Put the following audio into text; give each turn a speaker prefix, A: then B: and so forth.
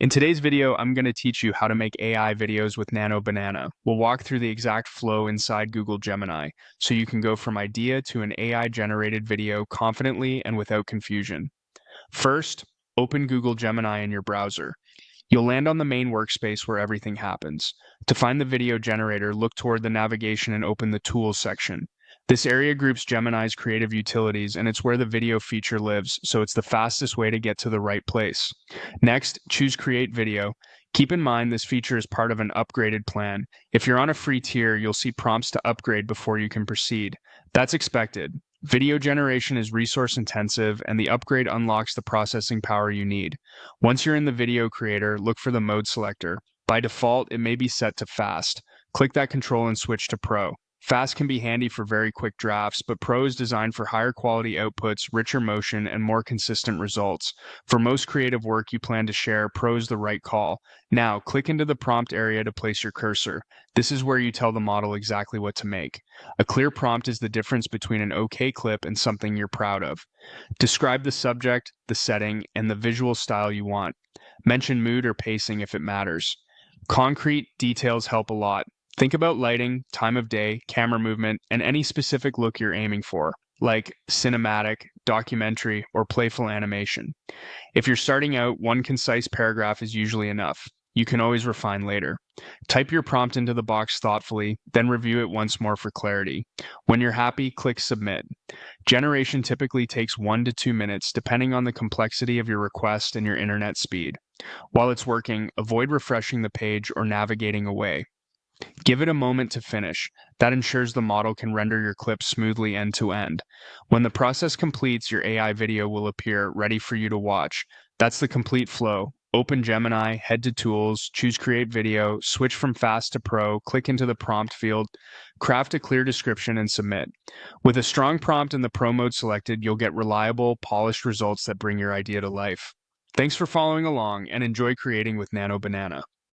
A: In today's video, I'm going to teach you how to make AI videos with Nano Banana. We'll walk through the exact flow inside Google Gemini, so you can go from idea to an AI-generated video confidently and without confusion. First, open Google Gemini in your browser. You'll land on the main workspace where everything happens. To find the video generator, look toward the navigation and open the Tools section. This area groups Gemini's creative utilities, and it's where the video feature lives, so it's the fastest way to get to the right place. Next, choose Create Video. Keep in mind this feature is part of an upgraded plan. If you're on a free tier, you'll see prompts to upgrade before you can proceed. That's expected. Video generation is resource intensive, and the upgrade unlocks the processing power you need. Once you're in the video creator, look for the mode selector. By default, it may be set to fast. Click that control and switch to Pro. Fast can be handy for very quick drafts, but Pro is designed for higher quality outputs, richer motion, and more consistent results. For most creative work you plan to share, Pro is the right call. Now, click into the prompt area to place your cursor. This is where you tell the model exactly what to make. A clear prompt is the difference between an okay clip and something you're proud of. Describe the subject, the setting, and the visual style you want. Mention mood or pacing if it matters. Concrete details help a lot. Think about lighting, time of day, camera movement, and any specific look you're aiming for, like cinematic, documentary, or playful animation. If you're starting out, one concise paragraph is usually enough. You can always refine later. Type your prompt into the box thoughtfully, then review it once more for clarity. When you're happy, click Submit. Generation typically takes 1 to 2 minutes, depending on the complexity of your request and your internet speed. While it's working, avoid refreshing the page or navigating away. Give it a moment to finish. That ensures the model can render your clip smoothly end to end. When the process completes, your AI video will appear ready for you to watch. That's the complete flow. Open Gemini, head to Tools, choose Create Video, switch from Fast to Pro, click into the prompt field, craft a clear description, and submit. With a strong prompt and the Pro mode selected, you'll get reliable, polished results that bring your idea to life. Thanks for following along, and enjoy creating with Nano Banana.